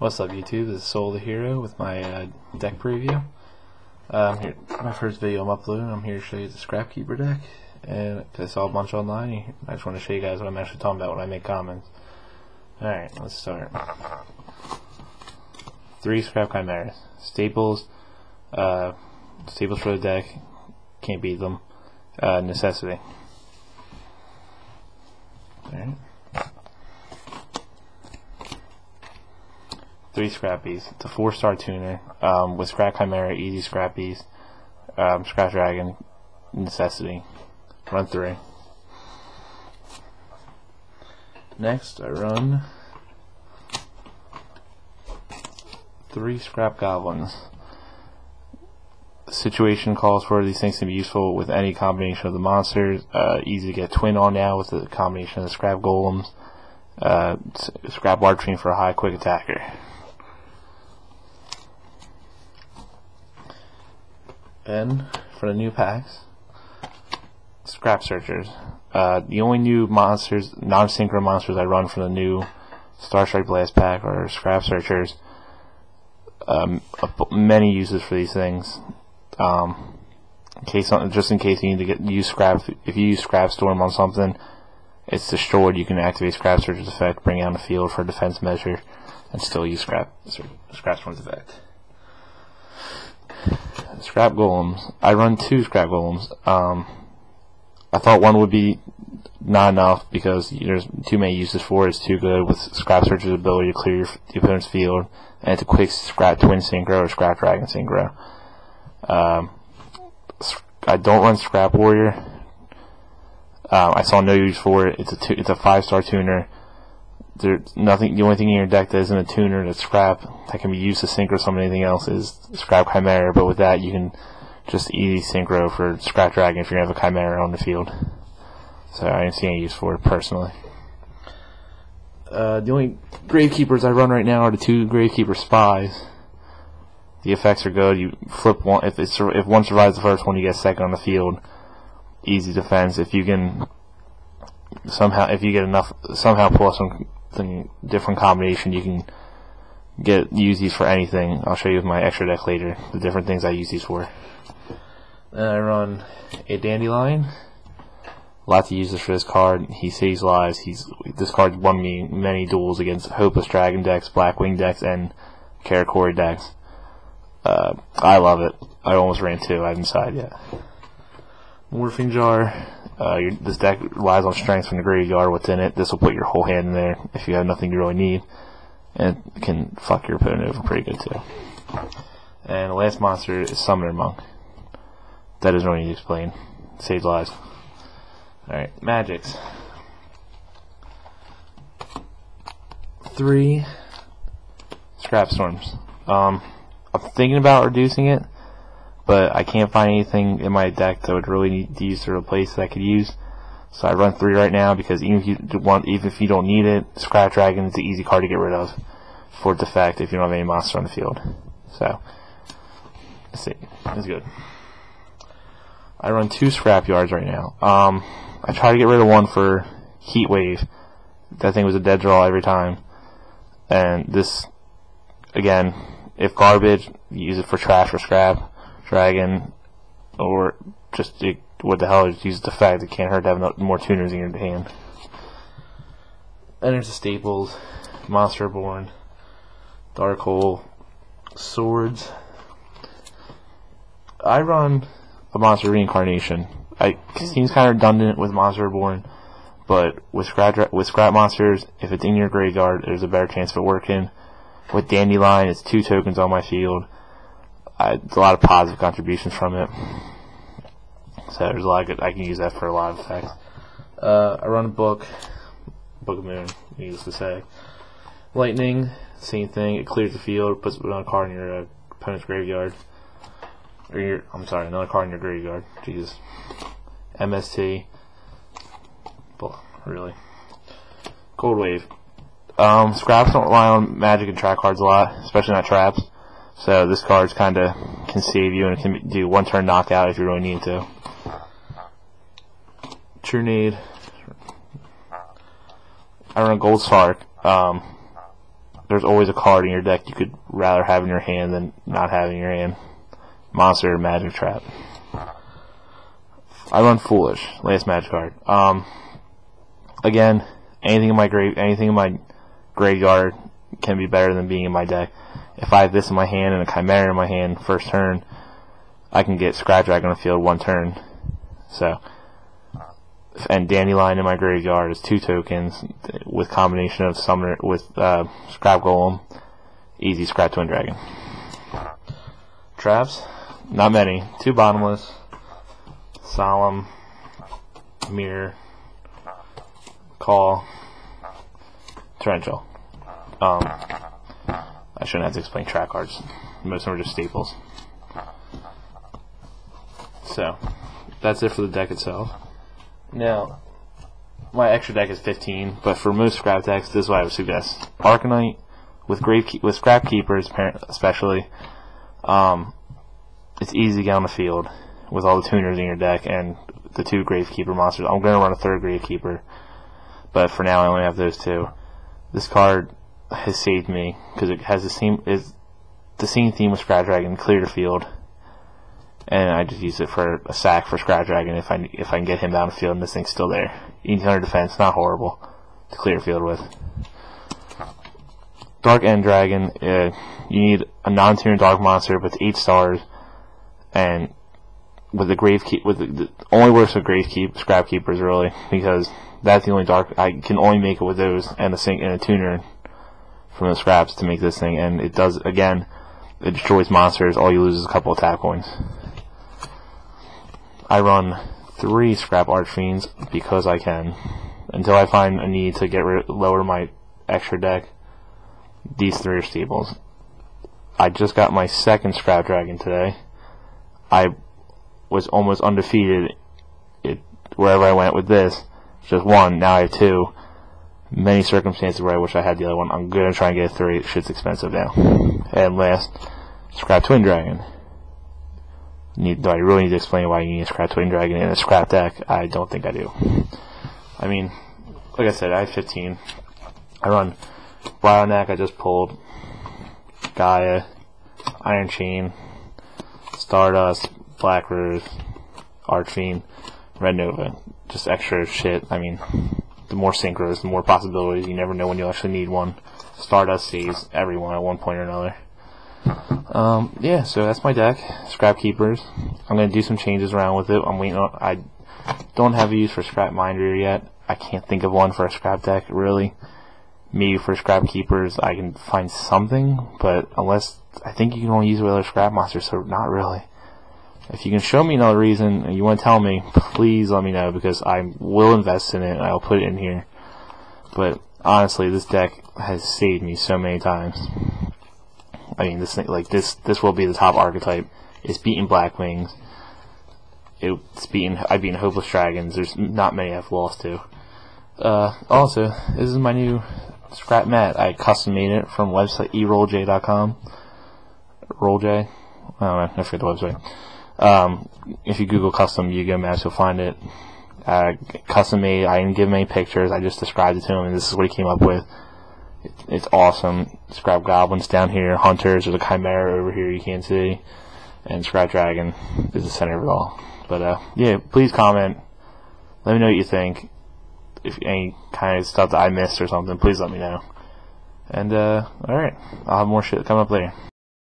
What's up, YouTube? This is Soulofthehero with my deck preview. Here, my first video I'm uploading. I'm here to show you the scrapkeeper deck, and I saw a bunch online. I just want to show you guys what I'm actually talking about when I make comments. Alright, let's start. 3 scrap chimeras. Staples for the deck. Can't beat them. Necessity. Alright. 3 scrappies. It's a 4-star tuner with scrap chimera, easy scrappies, scrap dragon, necessity. Run 3. Next, I run 3 scrap goblins. The situation calls for these things to be useful with any combination of the monsters. Easy to get twin on now with the combination of the scrap golems. Scrap archery for a high quick attacker. And for the new packs, scrap searchers. The only new monsters, non-synchro monsters I run from the new Starstrike Blast pack are scrap searchers. Many uses for these things. Just in case you need to use scrap. If you use scrap storm on something, it's destroyed. You can activate scrap searcher's effect, bring it on the field for a defense measure, and still use scrap storm's effect. Scrap golems. I run 2 scrap golems. I thought one would be not enough because there's too many uses for it. It's too good with scrap searcher's ability to clear the opponent's field, and it's a quick scrap twin synchro or scrap dragon synchro. I don't run scrap warrior. I saw no use for it. It's a 5-star tuner. There's nothing. The only thing in your deck that isn't a tuner that's scrap that can be used to synchro some anything else is scrap chimera. But with that, you can just easy synchro for scrap dragon if you're gonna have a chimera on the field. So I didn't see any use for it personally. The only gravekeepers I run right now are the 2 gravekeeper spies. The effects are good. You flip one if one survives the first one, you get second on the field. Easy defense. If you can somehow pull some different combination, you can use these for anything. I'll show you with my extra deck later the different things I use these for. Then I run a dandelion. Lots of uses for this card. He saves lives. This card won me many duels against hopeless dragon decks, blackwing decks, and Karakori decks. I love it. I almost ran 2. I haven't decided yet. Morphing jar. This deck relies on strength from the graveyard. What's in it? This will put your whole hand in there if you have nothing you really need, and it can fuck your opponent over pretty good too. And the last monster is Summoner Monk. That doesn't really need to explain. Saves lives. Alright, magics. 3 scrap storms. I'm thinking about reducing it, but I can't find anything in my deck that would really need to use to replace that I could use. So I run 3 right now because even if you don't need it, Scrap Dragon is the easy card to get rid of for defect if you don't have any monster on the field. So let's see, it's good. I run 2 scrap yards right now. I try to get rid of one for Heat Wave. That thing was a dead draw every time. And this, again, if garbage, use it for trash or scrap dragon, or just what the hell, just use the fact it can't hurt to have more tuners in your hand. And there's the staples: Monster Born, Dark Hole, Swords. I run a Monster Reincarnation. It seems kind of redundant with Monster Born, but with scrap monsters, if it's in your graveyard, there's a better chance of it working. With Dandelion, it's 2 tokens on my field. A lot of positive contributions from it. So there's a lot of good. I can use that for a lot of effects. I run a Book of Moon, needless to say. Lightning, same thing. It clears the field, puts another card in your opponent's graveyard. Another card in your graveyard. Jesus. MST. Well, really. Cold Wave. Scraps don't rely on magic and trap cards a lot, especially not traps. So this card kinda can save you, and it can do 1-turn knockout if you really need to. Trunade. I run a Gold Sark. there's always a card in your deck you could rather have in your hand than not have in your hand. Monster, Magic Trap. I run Foolish, last Magic card. Again, anything in my graveyard can be better than being in my deck. If I have this in my hand and a Chimera in my hand first turn, I can get Scrap Dragon on the field one turn. So, and Dandelion in my graveyard is 2 tokens with combination of Summoner with Scrap Golem, easy Scrap Twin Dragon. Traps, not many. 2 Bottomless, Solemn, Mirror, Call, Torrential. I shouldn't have to explain track cards. Most of them are just staples. So, that's it for the deck itself. Now, my extra deck is 15, but for most scrap decks, this is what I would suggest. Arcanite with Scrap Keepers, especially. It's easy to get on the field with all the tuners in your deck and the 2 Gravekeeper monsters. I'm going to run a 3rd Gravekeeper, but for now I only have those 2. This card has saved me because it has the same theme with Scrap Dragon, clear the field, and I just use it for a sack for Scrap Dragon if I can get him down the field and this thing's still there. 1800 defense, not horrible to clear the field with. Dark End Dragon, you need a non-tuner dark monster with 8 stars, and with the only works with Scrap Keepers really, because that's the only dark I can only make it with those and a tuner from the scraps to make this thing, and it does, again, it destroys monsters. All you lose is a couple attack points. I run 3 Scrap Archfiends because I can. Until I find a need to lower my extra deck, these 3 are staples. I just got my 2nd Scrap Dragon today. I was almost undefeated wherever I went with this. Just 1, now I have 2. Many circumstances where I wish I had the other one. I'm going to try and get a 3. Shit's expensive now. And last, Scrap Twin Dragon. Do I really need to explain why you need a Scrap Twin Dragon in a scrap deck? I don't think I do. I mean, like I said, I have 15. I run Bionac, I just pulled, Gaia, Iron Chain, Stardust, Black Rose, Archfiend, Red Nova. Just extra shit. I mean, the more synchros, the more possibilities. You never know when you'll actually need one. Stardust saves everyone at one point or another. Yeah, so that's my deck. Scrap Keepers. I'm going to do some changes around with it. I'm waiting on. I don't have a use for Scrap Minder yet. I can't think of one for a scrap deck, really. Maybe for Scrap Keepers I can find something, but unless, I think you can only use it with other scrap monsters, so not really. If you can show me another reason and you want to tell me, please let me know, because I will invest in it and I'll put it in here. But honestly, this deck has saved me so many times. I mean, this thing, like this will be the top archetype. It's beating Blackwings. I've beaten Hopeless Dragons. There's not many I've lost to. Also, this is my new scrap mat. I custom made it from website erollj.com. Rollj? I don't know, I forget the website. If you Google custom Yu-Gi-Oh mats, you'll find it. Custom made. I didn't give him any pictures. I just described it to him, and this is what he came up with. It's awesome. Scrap Goblins down here, Hunters, there's a Chimera over here you can't see, and Scrap Dragon is the center of it all. But yeah, please comment. Let me know what you think. If any kind of stuff that I missed or something, please let me know. And alright, I'll have more shit coming up later.